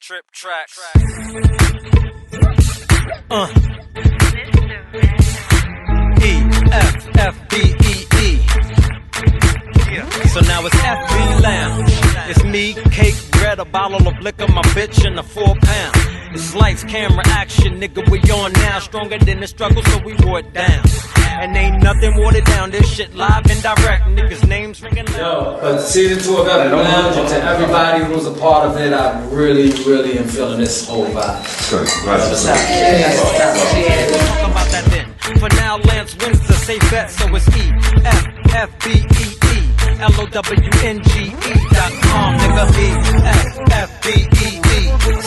Trip tracks. Effbee. Yeah. So now it's Effbee Lounge. It's me, cake, bread, a bottle of liquor, my bitch, and a 4-pound. It's lights, camera, action, nigga, we on now. Stronger than the struggle, so we wore it down. And ain't nothing watered down, this shit live and direct. Niggas' names ringing loud. But season 2 of Effbee Lounge, and to everybody who's a part of it, I really am feeling this whole vibe. Talk about that then. For now, Lance wins the safe bet, so it's LoWnge.com, nigga. Effbee.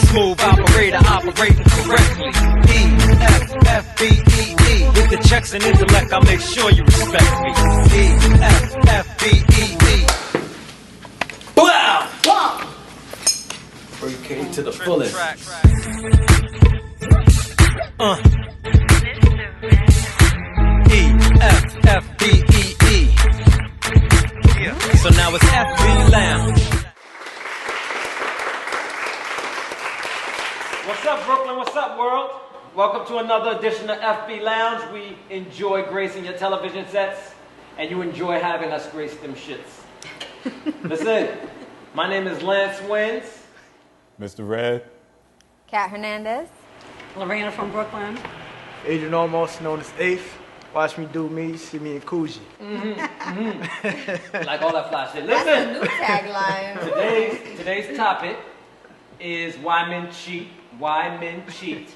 Smooth operator, operating correctly. Effbee. With the checks and intellect, I'll make sure you respect me. Effbee. Wow! Free to the fullest. Effbee. Yeah. So now it's Effbee Lounge. What's up, Brooklyn? What's up, world? Welcome to another edition of Effbee Lounge. We enjoy gracing your television sets, and you enjoy having us grace them shits. Listen, my name is Lance Wins. Mr. Red. Kat Hernandez. Lorena from Brooklyn. Adrian Olmos, known as Eighth. Watch me do me, see me in Coogee. Like all that fly shit. That's a Listen, new tagline. today's topic is why men cheat. Why men cheat.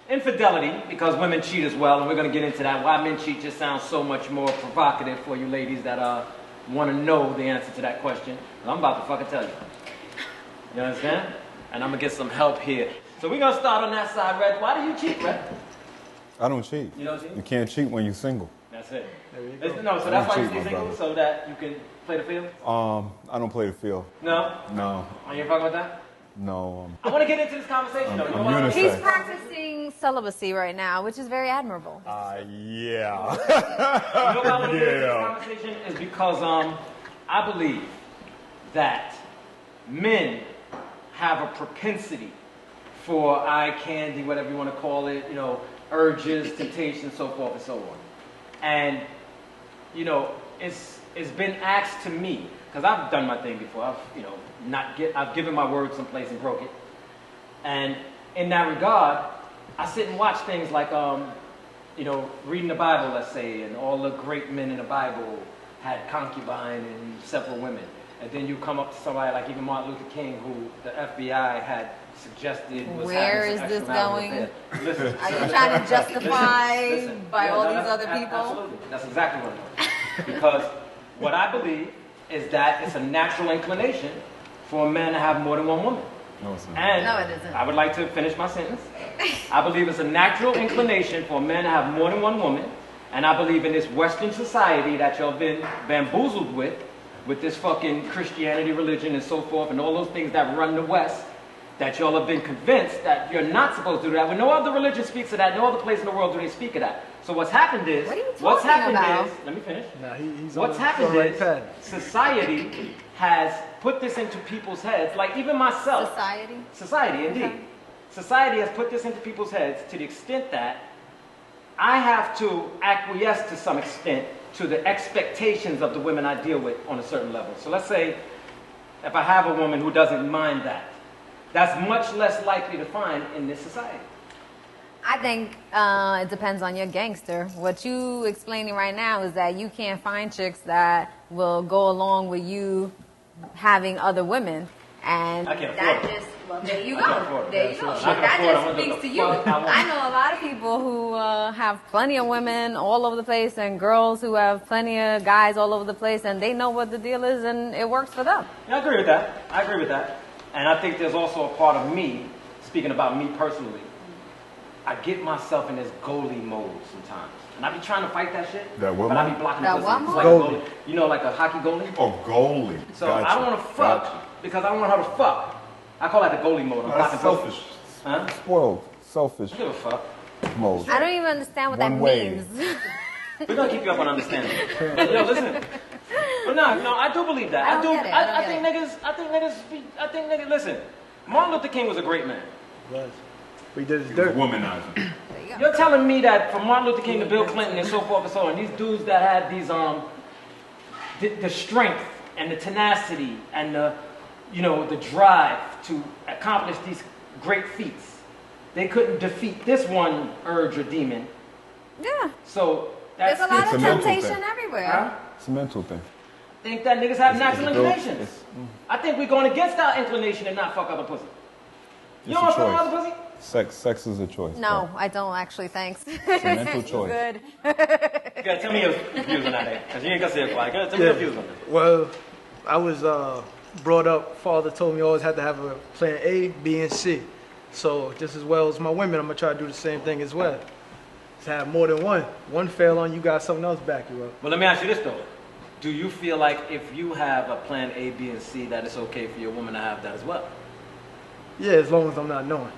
Infidelity, because women cheat as well, and we're going to get into that. Why men cheat just sounds so much more provocative for you ladies that want to know the answer to that question. And I'm about to fucking tell you. You understand? And I'm going to get some help here. So we're going to start on that side, Red. Why do you cheat, Red? I don't cheat. You don't cheat? You can't cheat when you're single. That's it. There you go. No, so that's why you cheat, stay my single, brother. so that you can play the field? I don't play the field. No? No. Are you fucking with that? No. I want to get into this conversation, though. You know I'm why? unisex. He's practicing celibacy right now, which is very admirable. Yeah. You know why I want to get into this conversation is because I believe that men have a propensity for eye candy, whatever you want to call it, urges, temptations, so forth and so on. And, it's been asked to me, because I've done my thing before. I've given my word someplace and broke it. And in that regard, I sit and watch things like, reading the Bible, let's say, and all the great men in the Bible had concubine and several women. And then you come up to somebody like even Martin Luther King, who the FBI had suggested was Where having is some this extramarital going? affair. Listen, Are you trying to justify listen. by Yeah, all no, these that's- other people? Absolutely. That's exactly what I'm doing. Because what I believe is that it's a natural inclination for a man to have more than one woman. No, it's not. And No, it isn't. I would like to finish my sentence. I believe it's a natural inclination for a man to have more than one woman. And I believe in this Western society that y'all been bamboozled with this fucking Christianity, religion, and so forth, and all those things that run the West, that y'all have been convinced that you're not supposed to do that. When no other religion speaks of that, no other place in the world do they speak of that. So what's happened is, What are you talking about? let me finish. Nah, he's What's on happened the right is path. society has put this into people's heads, like even myself. Society, indeed. Okay. Society has put this into people's heads to the extent that I have to acquiesce to some extent to the expectations of the women I deal with on a certain level. So let's say if I have a woman who doesn't mind that, that's much less likely to find in this society. I think it depends on your gangster. What you explaining right now is that you can't find chicks that will go along with you having other women. And I can't that afford it. just, well, there you I can't go. afford it. There you go. I can That afford it. I'm just gonna do speaks the to you. fuck I want. I know a lot of people who have plenty of women all over the place and girls who have plenty of guys all over the place, and they know what the deal is and it works for them. Yeah, I agree with that. And I think there's also a part of me, speaking about me personally, I get myself in this goalie mode sometimes. And I be trying to fight that shit. That what But I mode? be blocking That pussy. what It's mode? like a Goalie. goalie. Like a hockey goalie? Oh, goalie. So Gotcha. I don't want to fuck Gotcha. because I want her to fuck. I call that the goalie mode. I'm That's blocking selfish. pussy. Huh? Spoiled. Selfish I don't give a fuck. mode. I don't even understand what One that way. means. We're gonna keep you up on understanding. But yo, listen. But no, I do believe that. I don't get it. I don't I think niggas, listen. Martin Luther King was a great man. Was. But he did his He was a dirt. womanizer. There you go. You're telling me that from Martin Luther King to Bill Clinton and so forth and so on, these dudes that had these the strength and the tenacity and the drive to accomplish these great feats, they couldn't defeat this one urge or demon. Yeah. So There's that's a lot It's of a mental temptation thing. everywhere. Huh? It's a mental thing. Think that niggas have natural It's built- inclinations. it's- I think we're going against our inclination and not fuck other pussy. You It's don't a want to fuck choice. other pussy? Sex is a choice. No, I don't actually, thanks. It's a mental choice. Good. Okay, tell me your views on that, because you ain't gonna say it quiet. Go ahead, tell me your views on that. Well, I was brought up, father told me I always had to have a plan A, B, and C. So just as well as my women, I'm going to try to do the same thing as well. To have more than one. One fail on, you got something else back you up. Well, let me ask you this though. Do you feel like if you have a plan A, B, and C, that it's okay for your woman to have that as well? Yeah, as long as I'm not knowing.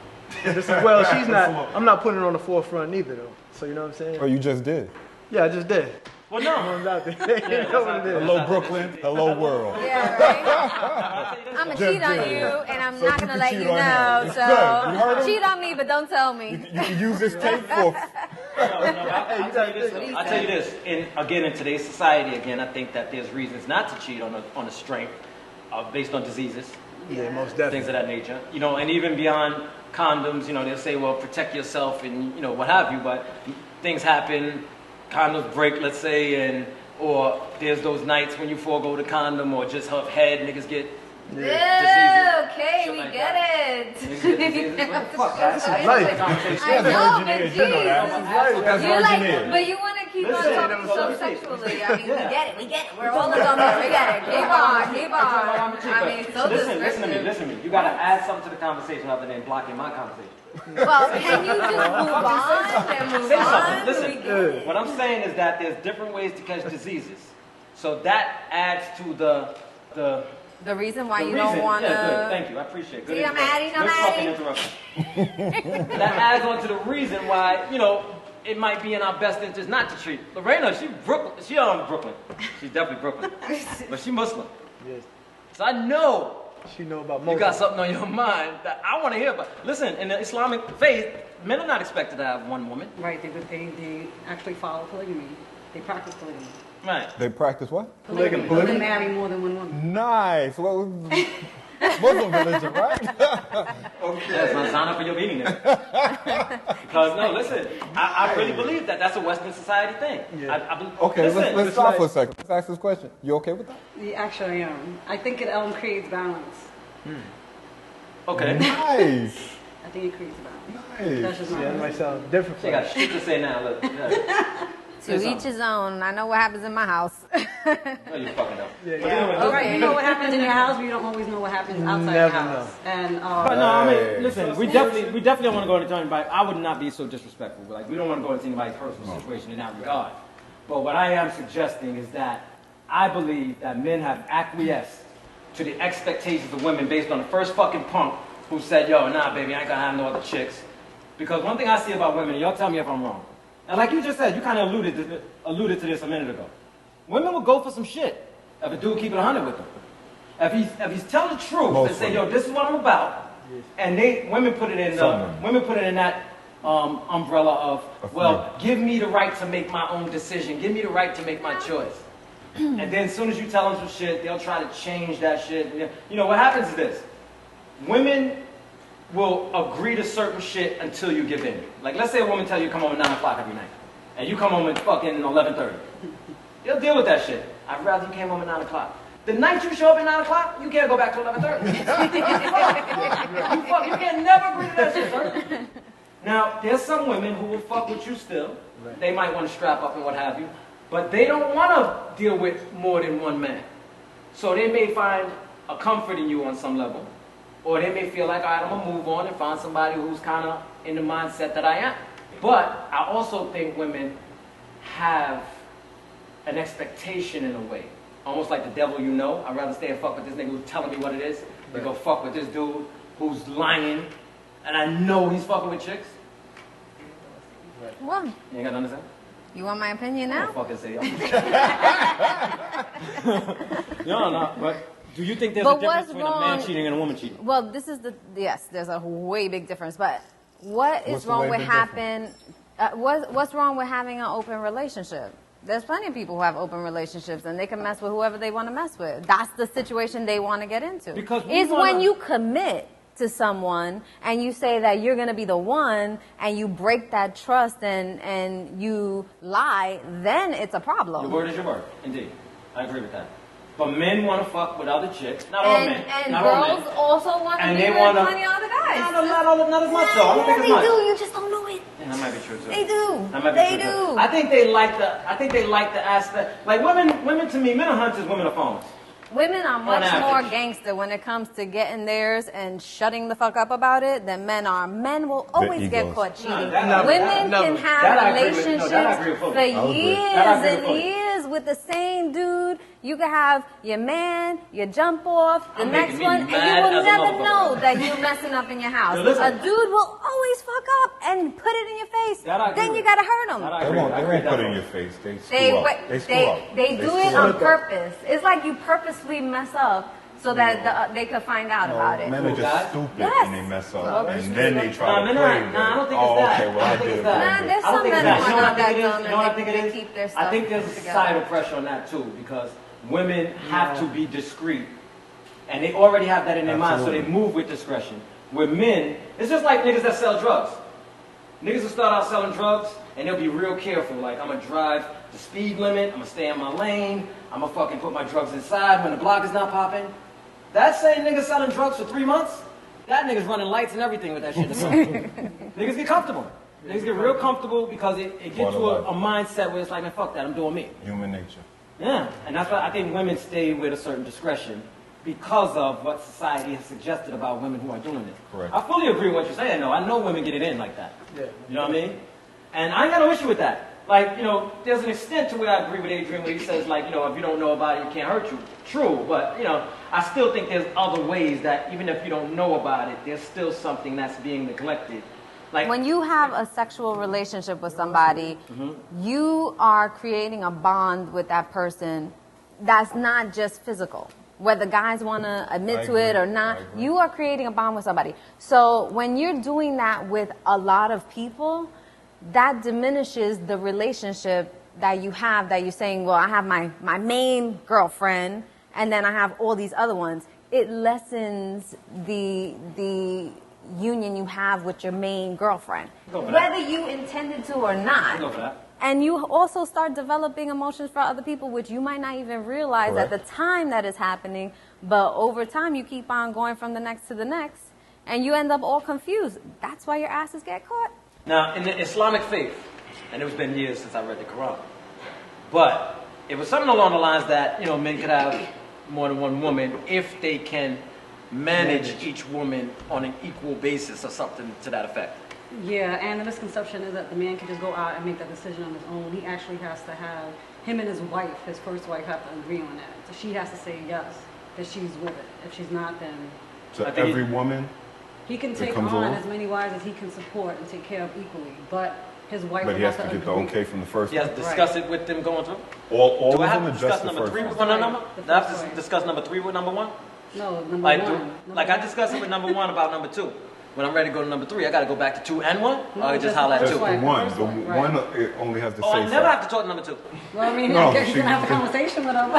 Just as well, she's not, I'm not putting it on the forefront either though. So you know what I'm saying? Oh, you just did. Yeah, I just did. Well, no. One's out there. You know what it is. Hello, Brooklyn. Hello, world. Yeah, right? I'm going to cheat on you, and I'm not going to you let can you cheat on know. him. It's good. You heard So him? cheat on me, but don't tell me. You can use this tape for. I'll tell you this. Though. I'll tell you this. In today's society, again, I think that there's reasons not to cheat on a strength based on diseases, Yeah, most things definitely. of that nature. And even beyond condoms, they'll say, well, protect yourself and what have you. But things happen, condoms break, let's say, or there's those nights when you forego the condom or just have head, niggas get Yeah, okay, Shit we like get it. What the fuck, guys? I life. know, but engineers, you know that. That's You're like, engineers. but you want to keep on Listen, talking so listen. sexually. I mean, we get it. We're all adults. We get it. Keep on. I mean, so Listen to me. descriptive. You gotta add something to the conversation other than blocking my conversation. Well, can you just move on and move Say on? something. We Listen, get it. what I'm saying is that there's different ways to catch diseases. So that adds to the The reason why the you reason. don't want to. Yeah, good. Thank you. I appreciate it. Good See, I'm interruption. adding, I'm Good fucking adding. interruption. That adds on to the reason why, it might be in our best interest not to treat. Lorena, she's Brooklyn. Brooklyn. She's definitely Brooklyn. But she's Muslim. Yes. So I know She know about you most. got something on your mind that I want to hear about. Listen, in the Islamic faith, men are not expected to have one woman. Right, they actually follow polygamy. They practice polygamy. Right. They practice what? Polygamy. Polygamy. They marry more than one woman. Nice. Well, Muslim religion, right? That's not sign up for your meeting then. Because, no, listen, I really believe that. That's a Western society thing. Yeah. I believe, Okay, listen, let's stop for a second. Let's ask this question. You okay with that? Yeah, actually, I think it creates balance. Okay. Nice. I think it creates balance. Nice. That's just my Yeah, that might sound different. They got shit to say now. Look. Yeah. To each his own. I know what happens in my house. No, you fucking up. Yeah, But anyway, All right, you know what happens in your house, but you don't always know what happens outside Never your house. And But no, I mean, listen, we definitely don't want to go into anybody. I would not be so disrespectful. Like, we don't want to go into anybody's personal situation in that regard. But what I am suggesting is that I believe that men have acquiesced to the expectations of women based on the first fucking punk who said, yo, nah, baby, I ain't gonna have no other chicks. Because one thing I see about women, and y'all tell me if I'm wrong, and like you just said, you kind of alluded to this a minute ago. Women will go for some shit if a dude keep it 100 with them. If he's telling the truth Most and say, women. yo, this is what I'm about, and women put it in Some women. that umbrella of, Of well, give me the right to make my own decision, give me the right to make my choice. And then as soon as you tell them some shit, they'll try to change that shit. You know what happens is this: women will agree to certain shit until you give in. Like, let's say a woman tells you come home at 9 o'clock every night, and you come home at fucking 11:30. They'll deal with that shit. I'd rather you came home at 9 o'clock. The night you show up at 9 o'clock, you can't go back to 11:30. you can never agree to that shit, sir. Now, there's some women who will fuck with you still. Right. They might want to strap up and what have you, but they don't want to deal with more than one man. So they may find a comfort in you on some level. Or they may feel like, all right, I'm going to move on and find somebody who's kind of in the mindset that I am. But I also think women have an expectation in a way. Almost like the devil you know. I'd rather stay and fuck with this nigga who's telling me what it is than go fuck with this dude who's lying and I know he's fucking with chicks. Well, You ain't got to understand? you want my opinion I now? don't fucking say no, but Do you think there's But a difference what's between a man wrong- cheating and a woman cheating? Well, this is yes, there's a way big difference. But what is What's the wrong way with big what's wrong with having an open relationship? There's plenty of people who have open relationships and they can mess with whoever they want to mess with. That's the situation they want to get into. Because it's when you commit to someone and you say that you're going to be the one and you break that trust and you lie, then it's a problem. Your word is your word. Indeed. I agree with that. But men want to fuck with other chicks. Not all men. And not all girls men. also want to And be they with wanna- plenty of other guys. Not as much, though. I don't think Yeah, as they much. do. You just don't know it. Yeah, that might be true too. They do. That might be They true, do. too. I think they like the aspect. Like women to me, men are hunters, women are phoners. Women are much average. more gangster when it comes to getting theirs and shutting the fuck up about it than men are. Men will always get egos. caught cheating. that- Women never. can That have I agree with. relationships No, that I agree with fully. for I would agree. years That I agree with and fully. years with the same dude. You could have your man, you jump off, the I'm next making me one, and mad you will as a never motherfucker. know that you're messing up in your house. Yo, listen. A dude will always fuck up and put it in your face. That I agree Then you with. gotta hurt him. That I They agree won't, with. I they agree won't with put that it in your fully. face. They screw up. They screw up. They do it screw on up. purpose. It's like you purposely mess up so that they could find out about it. Men are Guys? just stupid Yes. and they mess up. Well, And then they try Nah, to men play are- with nah, I don't it. think it's Oh, that. okay, well, I I don't think did it's it. that. Nah, there's I don't some think it's men that. who You know are what I not think that it is? dumb You know what I and think it they is? keep their I stuff think there's a together. societal pressure on that too, because women have to be discreet. And they already have that in their mind, so they Absolutely. move with discretion. With men, it's just like niggas that sell drugs. Niggas will start out selling drugs, and they'll be real careful. Like, I'm gonna drive the speed limit, I'm gonna stay in my lane, I'm gonna fucking put my drugs inside when the block is not popping. That same nigga selling drugs for 3 months, that nigga's running lights and everything with that shit. Niggas get comfortable. Niggas get real comfortable because it gets Part of to a life. mindset where it's like, man, fuck that, I'm doing me. Human nature. Yeah, and that's why I think women stay with a certain discretion because of what society has suggested about women who are doing this. Correct. I fully agree with what you're saying, though. I know women get it in like that. Yeah. You know what I mean? And I ain't got no issue with that. Like, you know, there's an extent to where I agree with Adrian when he says, like, you know, if you don't know about it, it can't hurt you. True, but, you know, I still think there's other ways that even if you don't know about it, there's still something that's being neglected. Like, When you have a sexual relationship with somebody, you are creating a bond with that person that's not just physical. Whether guys want to admit I to it agree. or not, I agree. you are creating a bond with somebody. So when you're doing that with a lot of people, that diminishes the relationship that you have, that you're saying, well, I have my main girlfriend and then I have all these other ones. It lessens the union you have with your main girlfriend, Go for that. whether you intended to or not. Go for that. And you also start developing emotions for other people, which you might not even realize Correct. at the time that is happening. But over time, you keep on going from the next to the next, and you end up all confused. That's why your asses get caught. Now, in the Islamic faith, and it's been years since I read the Quran, but it was something along the lines that, you know, men could have more than one woman if they can manage each woman on an equal basis or something to that effect. Yeah, and the misconception is that the man can just go out and make that decision on his own. He actually has to have, him and his wife, his first wife, have to agree on that. So she has to say yes, that she's with it. If she's not, then So I think every woman, he can It take comes on along? as many wives as he can support and take care of equally. But his wife but will he has have to to get the agree. okay from the first You have one. to discuss it with them going through? All Do I of have them to or discuss just the number first 3 one? with one number? The Do I have first to one. discuss number 3 with number 1? No, number Like, one. like I discussed it with number 1 about number 2. When I'm ready to go to number 3, I got to go back to 2 and 1? No, Or I just just holler at Just 2? the Right, one. first The one, one right. it only has to Oh, say I never something. have to talk to number 2. Well, I mean, No, I guess you she- can have a conversation with him.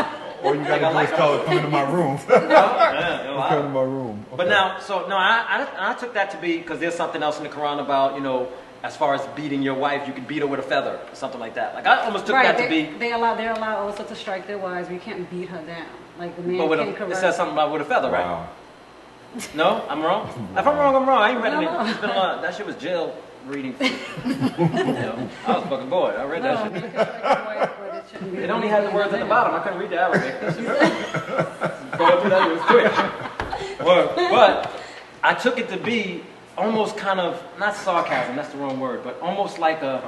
All you gotta I do like is tell her, come into my room. Yeah, Come into my room. But Okay. now, so no, I took that to be because there's something else in the Quran about, you know, as far as beating your wife, you can beat her with a feather, or something like that. Like I almost took that to be. they're allowed also to strike their wives. We can't beat her down. Like the man But with can a, it correct. says something about with a feather, right? Wow. No, I'm wrong. If I'm wrong, I'm wrong. I ain't read No, it. no. It's been a lot. That shit was jail reading. You know, I was fucking bored. I read No, that you shit. can strike your wife, but it shouldn't be. It only had the words at the bottom. I couldn't read the Arabic. That shit going through that it was quick. But I took it to be almost kind of not sarcasm. That's the wrong word, but almost like a.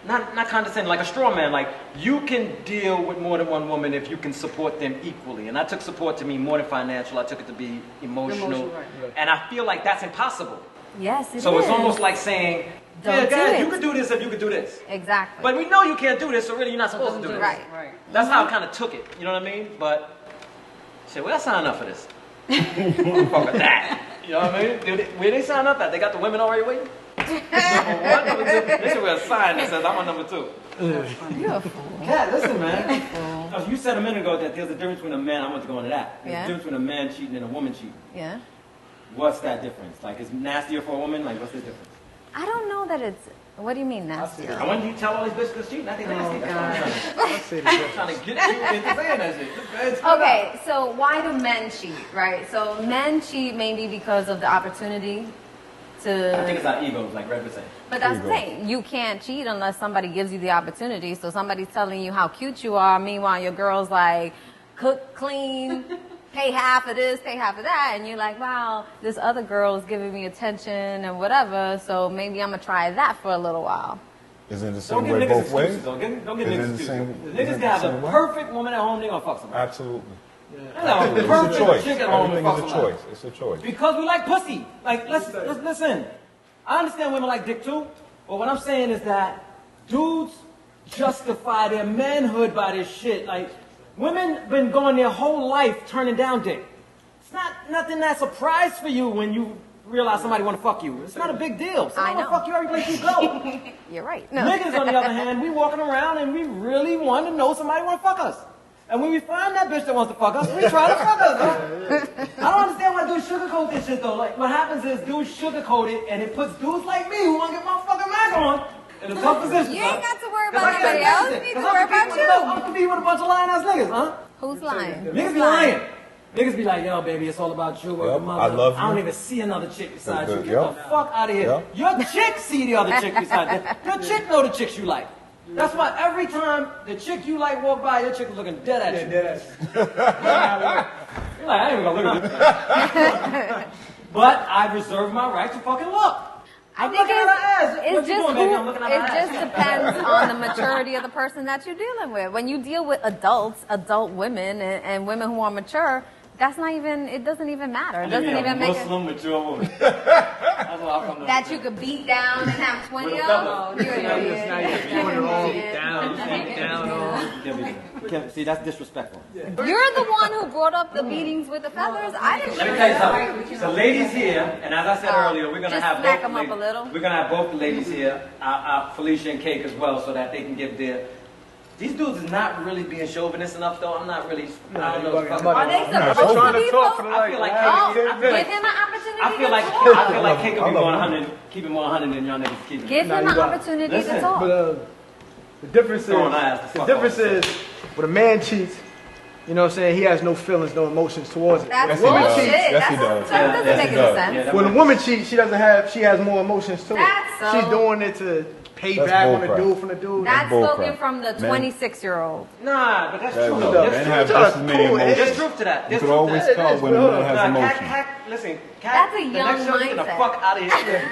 Not condescending, like a straw man. Like, you can deal with more than one woman if you can support them equally. And I took support to mean more than financial. I took it to be emotional. Emotional, right. And I feel like that's impossible. Yes, it is. So it's almost like saying, Don't yeah, do guys, it. you could do this if you could do this. Exactly. But we know you can't do this, so really you're not supposed to do this. Right. Right. That's how I kind of took it. You know what I mean? But Shit, where I sign up for this? Fuck with that. You know what I mean? Where they sign up at? They got the women already waiting? Number one, number two. They should wear a sign that says I'm on number 2. You're a fool. Cat, listen, man. You said a minute ago that there's a difference between a man. I want to go into that. There's Yeah. a difference between a man cheating and a woman cheating. Yeah. What's that difference? Like, is nastier for a woman? Like, what's the difference? I don't know that it's. What do you mean nastier? I want you to tell all these bitches that's cheating. I think nasty. That's what I'm trying to That's trying to get you into saying that shit. It's Okay, so why do men cheat, right? So men cheat maybe because of the opportunity I to. think it's our egos, like Red was saying. But that's the thing. You can't cheat unless somebody gives you the opportunity. So somebody's telling you how cute you are. Meanwhile, your girl's like, cook, clean, pay half of this, pay half of that. And you're like, wow, this other girl is giving me attention and whatever. So maybe I'm going to try that for a little while. Is it the Don't same give way niggas both ways? excuses, though. Don't give Is it niggas the excuses. same- The is niggas it can the have same the way? perfect woman at home, they gonna fuck somebody. Absolutely. They have a It's a perfect choice. chick at home, they Everything fuck is a somebody. choice. It's a choice. Because we like pussy. Like, let's listen. I understand women like dick too, but what I'm saying is that dudes justify their manhood by this shit. Like, women been going their whole life turning down dick. It's not nothing that's a surprise for you when you realize somebody want to fuck you. It's not a big deal. Somebody I want to know. fuck you every place you go. You're right. No. Niggas, on the other hand, we walking around and we really want to know somebody want to fuck us. And when we find that bitch that wants to fuck us, we try to fuck us. Huh? I don't understand why dudes sugarcoat this shit though. Like, what happens is dudes sugarcoat it and it puts dudes like me who want to get my fucking Mac on in a tough position. You ain't huh? got to worry 'Cause about I can't anybody else. stand You it. need 'Cause to worry about you. I'm competing with a bunch of lying ass niggas, huh? Who's lying? Niggas be lying. Niggas be like, yo, baby, it's all about you. Yep, Mother. I love you. I don't even see another chick besides you. Yep. Get the fuck out of here. Yep. Your chick see the other chick besides you. Your chick know the chicks you like. That's why every time the chick you like walk by, your chick is looking dead at you. You're like, I ain't even gonna look at this. But I reserve my right to fucking look. I I'm think looking at her ass. it's What you just doing, baby? I'm looking at her it ass. just depends on the maturity of the person that you're dealing with. When you deal with adults, adult women, and women who are mature, that's not even. It doesn't even matter. It doesn't even make it, Muslim mature woman. That's what I've come to that you could beat down and have 20 With a of. feather. You're an idiot. See, that's disrespectful. You're the one who brought up the beatings with the feathers. I didn't. Let me tell you something. The ladies here, and as I said earlier, we're gonna just have smack both. them up a little. We're gonna have both the ladies here, Felicia and Cake as well, so that they can give their. These dudes is not really being chauvinist enough, though. I'm not really. I don't know. Are they supposed trying to to be talk so? for I feel like Oh, Cake. give him an opportunity I feel to like talk. Cake will be going 100, keeping more 100 than y'all niggas keeping. Give him an opportunity Listen, to talk. But the difference Go on, I asked the is, the fuck difference off. is, when a man cheats, you know what I'm saying, he has no feelings, no emotions towards it. That's Yes, he does. bullshit. Yes, he That does. doesn't Yes, make he any does. sense. Yeah, that When a would- woman cheats, she has more emotions to it. That's so- She's doing it to pay That's back on the bullcrap. dude from the dude. That's bull spoken crap. from the Man. 26-year-old. Nah, but that's That- true. no, though. men There's have truth. just as many Cool, There's emotions. truth to that. You There's could truth to always that. tell when a man has Nah, emotions. listen, That's a the young next show, get the mindset. fuck out of here.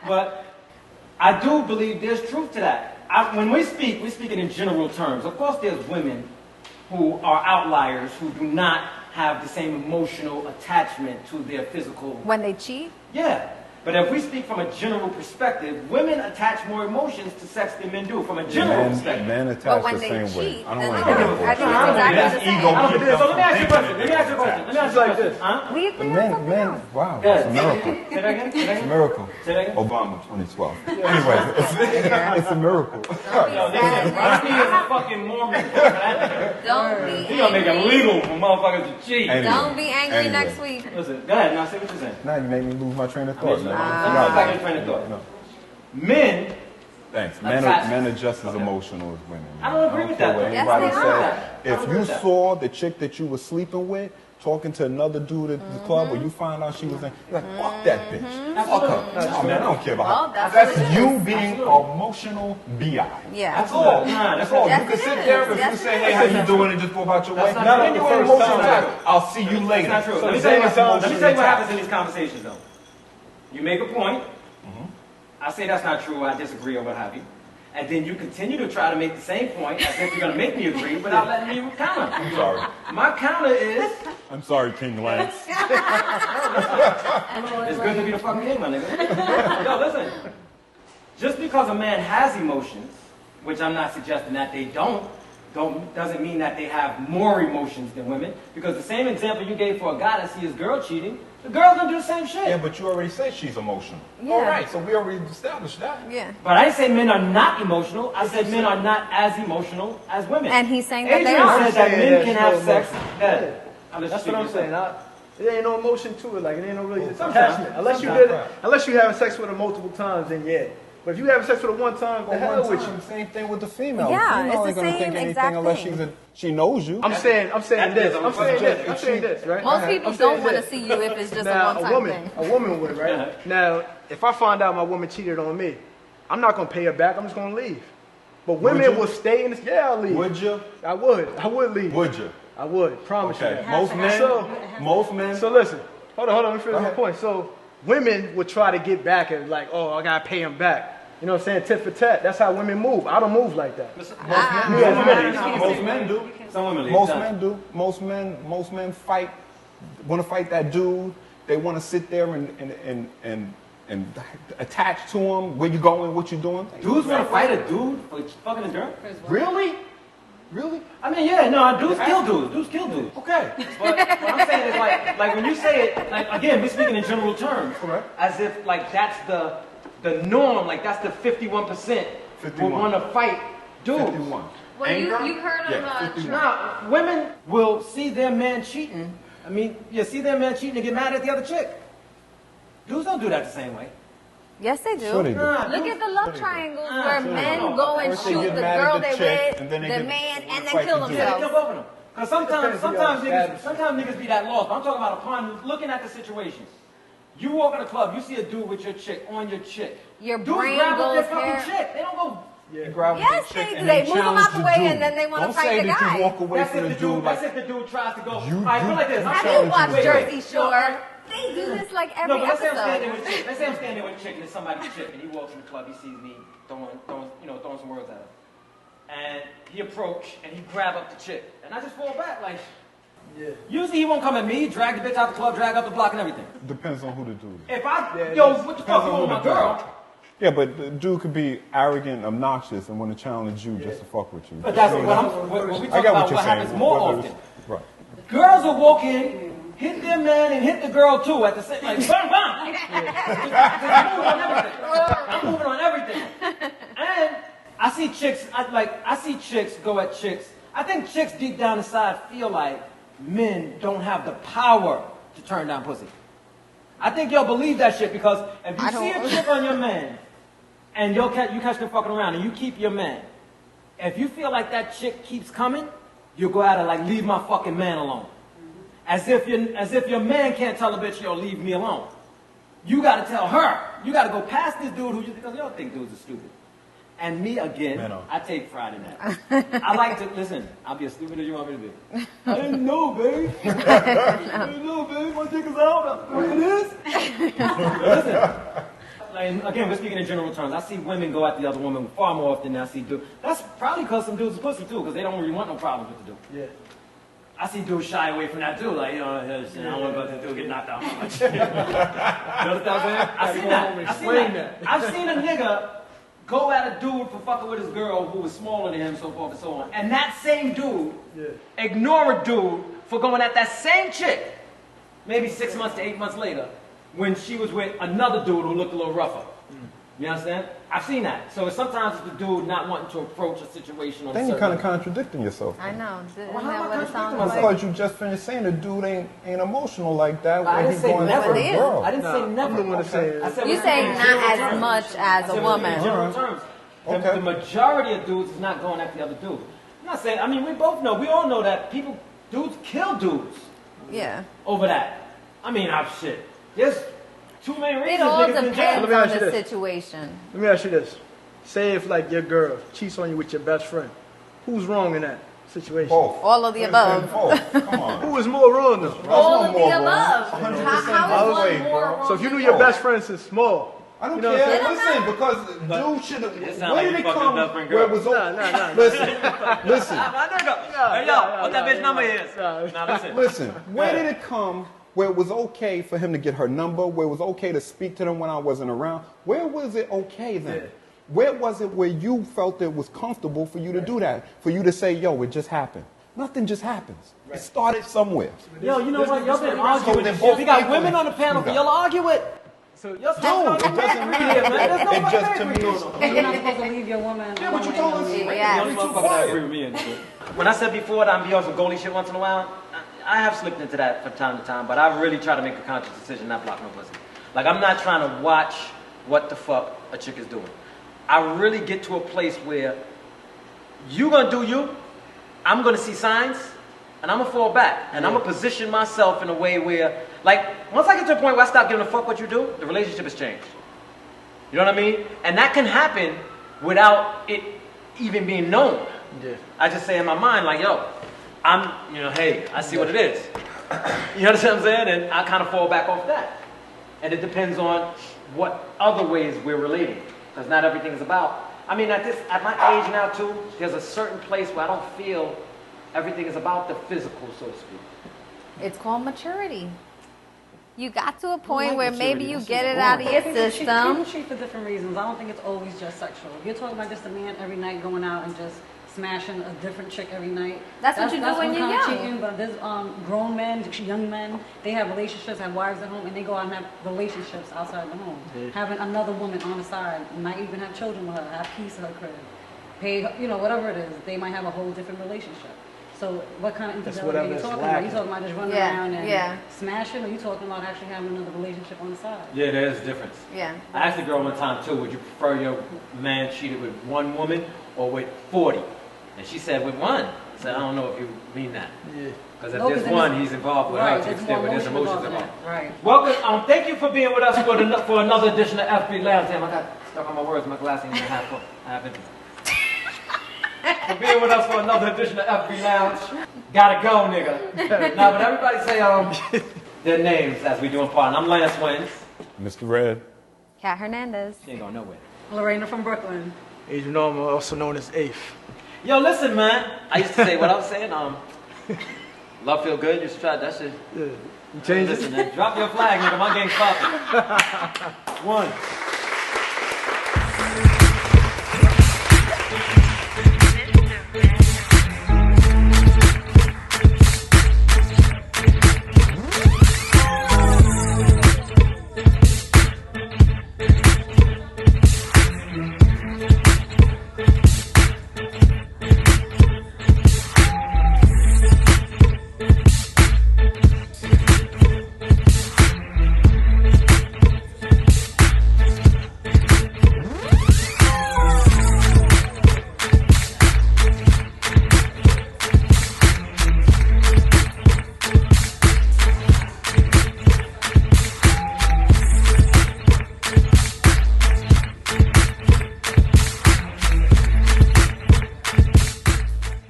But I do believe there's truth to that. When we speak, we're speaking in general terms. Of course, there's women who are outliers who do not have the same emotional attachment to their physical. When they cheat? Yeah. But if we speak from a general perspective, women attach more emotions to sex than men do from a general perspective. Men But attach when the they same way. cheat, I then don't want they to hear don't. that I think bullshit. it's exactly the same. Ego I don't keeps think so. them Let me ask you a from question. Let me ask you a question. Let me ask you a like question. this. Huh? We agree on something Men, else. wow, Good. it's a miracle. Say that again. Say that It's a again. miracle. Say that again. Obama 2012. Anyways, it's a miracle. Don't be Yo, listen, sad. Rodney is a fucking Mormon. Don't be He gonna make it angry. legal for motherfuckers to cheat. Anyway, Don't be angry anyway. next week. Listen, go ahead. Now say what you're saying. Now you made me lose my train of thought, man. I'm not back in train of thought. No. Men, Thanks. Attachment. Men are just as emotional as women. man. I don't agree with care that, what though. Yes, anybody they says. are. I don't If agree you with that. saw the chick that you were sleeping with talking to another dude at the club, or you find out she was in, you're like, fuck that bitch. Fuck her. No, man, I don't care Well, about her. that's That's what it you is. being emotional BI. Yeah. that's all. Nah, that's all. Yes, You can it sit is. there if Yes, you it say, is. hey, how you doing, and just go about your way. That's not Then true. you That's ain't not emotional true. type. I'll see you later. That's not true. So Let me the tell you same what sounds happens in these conversations, though. You make a point. I say that's not true. I disagree or what have you. And then you continue to try to make the same point as if you're going to make me agree without letting me counter. I'm sorry. My counter is, I'm sorry, King Lance. it's good to be the fucking king, my nigga. Yo, listen. Just because a man has emotions, which I'm not suggesting that they don't, doesn't mean that they have more emotions than women. Because the same example you gave for a guy that sees his girl cheating, the girl's gonna do the same shit. Yeah, but you already said she's emotional. Yeah. All right, so we already established that. Yeah. But I didn't say men are not emotional. I said men are not as emotional as women. And he's saying that they Adrian are. said that men There's can no have sex. emotion. Yeah. That's what I'm saying. It ain't no emotion to it. Like it ain't no really Sometimes. attachment. Unless you Sometimes. did it, unless you having sex with her multiple times, then yeah. But if you having sex with her one time, the hell with you. Same thing with the female. Yeah, the female it's ain't the gonna same think anything exact unless thing. she knows you. I'm saying this. I'm saying this, right? Most people I'm saying don't want to this. see you if it's just Now, a one-time thing. a woman would, right? Now, if I find out my woman cheated on me, I'm not gonna pay her back. I'm just gonna leave. But women Would you? will stay in this. Yeah, I'll leave. Would you? I would leave. Would you? I would. Promise Okay. you. Most men. So listen. Hold on. Let me finish my ahead. point. So women would try to get back and like, oh, I gotta pay him back. You know what I'm saying? Tit for tat. That's how women move. I don't move like that. most men do. Some women leave. Most men do. Most men fight. Want to fight that dude. They want to sit there and attach to him. Where you going? What you doing? Dudes want to fight a dude for fucking his girl? Really? Really? I mean, yeah, no, dudes kill dudes. Dudes kill dudes. Okay. But what I'm saying is like when you say it, like again, we're speaking in general terms. Correct. As if like that's the norm, like that's the 51% would 51. want to fight dudes. 51. Well, you heard of Yeah, 51. Now, women will see their man cheating. I mean, you see their man cheating and get mad at the other chick. Dudes don't do that the same way. Yes, they do. Sure they do. Look at the love triangles where men go and First they shoot get the mad at girl the they chick, with, and then the they get- man, and then fight kill the dude. Yeah, they themselves. kill both of them. Because sometimes Depends niggas be that lost. But I'm talking about upon looking at the situations. You walk in a club, you see a dude with your chick on your chick. Your Dudes brain grab up their goes fucking here. chick. They don't go. You grab Yes, the chick they do. and They move them challenge out the way dude. and then they wanna Don't fight say the that guy. you walk away That's from the if the dude dude. like, That's if the dude tries to go. You- All right, you- put it like this. you I'm Have challenge you watched Wait, wait. Jersey Shore? They do this like every No, but let's say I'm standing episode. with a chick. Let's say I'm standing with a chick and it's somebody's chick, and he walks in the club, he sees me throwing some words at him, and he approach and he grab up the chick, and I just fall back like. Yeah. Usually he won't come at me, drag the bitch out the club, drag up the block and everything. depends on who the dude is. If I, Yeah, yo, that's- what the depends fuck on you who want the my dude girl? is. Yeah, but the dude could be arrogant, obnoxious, and want to challenge you just to fuck with you. But that's So what we I talk get about. what you're What saying. happens more Whether often. it's- Right. Girls will walk in, hit their man, and hit the girl too at the same, like bam, bam. Just move on everything. I'm moving on everything. And I see chicks go at chicks. I think chicks deep down inside feel like men don't have the power to turn down pussy. I think y'all believe that shit because if you I see a don't. chick on your man and you catch them fucking around and you keep your man, if you feel like that chick keeps coming, you'll go out and like leave my fucking man alone. As if your man can't tell a bitch, yo, leave me alone. You gotta tell her. You gotta go past this dude who because y'all think dudes are stupid. And me again, Man, no. I take pride in that. I like to listen. I'll be as stupid as you want me to be. I didn't know, babe. I didn't know, babe. My dick is out. It is. Listen. Like, again, we're speaking in general terms. I see women go at the other woman far more often than I see dudes. That's probably because some dudes are pussy too, because they don't really want no problems with the dude. Yeah. I see dudes shy away from that dude, like, you know, I don't want to go to the dude get knocked out much. You know what I'm saying? I've seen a nigga go at a dude for fucking with his girl who was smaller than him, so forth and so on. And that same dude ignore a dude for going at that same chick maybe 6 months to 8 months later when she was with another dude who looked a little rougher. You understand? I've seen that. So sometimes it's the dude not wanting to approach a situation on a Then you're certain kind of contradicting yourself. I know. Isn't Well, how that am I what it sounds contradicting like? Because you just finished saying the dude ain't emotional like that I when didn't he's say going never. after It a is. girl. I didn't say never. I'm the one to say it. I said You we're say speaking in not general as terms. much as I a said we're speaking in woman. general terms. Okay. The majority of dudes is not going after the other dude. I'm not saying. I mean, we all know that dudes kill dudes Yeah. over that. I mean, shit. There's too many It reasons all niggas in depends jail. Let me on ask you the this. situation. Let me ask you this. Say if like your girl cheats on you with your best friend. Who's wrong in that situation? Both. All of the above. Both. Come on. Who is more wrong though? All no of the more above. wrong. 100% How is way, one more bro. wrong? So if you knew than your the best other? friend since small. I don't You know what care. I'm Listen, because dude should have. It sound Where like did you it fucked come? your best friend Where it girl. was Nah. Listen. Hey, yo, what that bitch number is? Now listen. Listen. Where did it come? Where it was okay for him to get her number? Where it was okay to speak to them when I wasn't around? Where was it okay then? Where was it where you felt it was comfortable for you to do that? For you to say, yo, it just happened. Nothing just happens. It started somewhere. Yo, you know what? Y'all been So arguing. then If both we got people women on the panel, can y'all argue it? So Y'all No, it talking doesn't matter. There's no It just to me going is. on. You're not supposed to leave your woman. Yeah, but you told us. Yeah. The only motherfucker that agree with me and shit. When I said before that I'm be on some goalie shit once in a while, I have slipped into that from time to time, but I really try to make a conscious decision not block no pussy. Like, I'm not trying to watch what the fuck a chick is doing. I really get to a place where you gonna do you, I'm gonna see signs, and I'm gonna fall back. And I'm gonna position myself in a way where, like, once I get to a point where I stop giving a fuck what you do, the relationship has changed. You know what I mean? And that can happen without it even being known. Yeah. I just say in my mind, like, yo, hey, I see what it is. You understand what I'm saying? And I kind of fall back off that. And it depends on what other ways we're relating. Because not everything is about, at my age now too, there's a certain place where I don't feel everything is about the physical, so to speak. It's called maturity. You got to a point like where maturity. maybe you That get shit's it out of your People system. cheat for different reasons. I don't think it's always just sexual. If you're talking about just a man every night going out and just smashing a different chick every night. That's what you do when one you're kind of young. cheating, but there's grown men, young men, they have relationships, have wives at home, and they go out and have relationships outside the home. Yeah. Having another woman on the side, might even have children with her, have peace in her crib, pay, whatever it is, they might have a whole different relationship. So what kind of infidelity are you whatever's talking about? You lacking. talking about just running Yeah, around and yeah. smashing, or you talking about actually having another relationship on the side? Yeah, there is a difference. Yeah. I asked a girl one time too, would you prefer your man cheated with one woman or with 40? And she said with one. I said, I don't know if you mean that. Yeah. Because if No, there's 'cause one, there's- he's involved with Right, her to the there's extent more where there's emotion emotions involved in involved. it. Right. Welcome, thank you for being with us for another edition of Effbee Lounge. Damn, I got stuck on my words. My glass ain't even half full. Half empty. For being with us for another edition of Effbee Lounge. Gotta go, nigga. Now, but everybody say their names as we do in part. I'm Lance Wins. Mr. Red. Kat Hernandez. She ain't going nowhere. Lorena from Brooklyn. Adrian Norman, also known as Eighth. Yo, listen, man. I used to say what I was saying. Love feel good. You should try that shit. Yeah. You changed Listen, it? man. Drop your flag, nigga. My game's popping. One.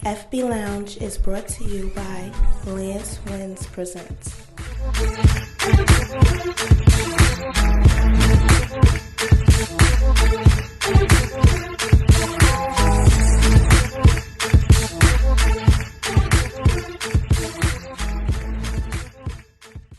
Effbee Lounge is brought to you by Lance Wins Presents.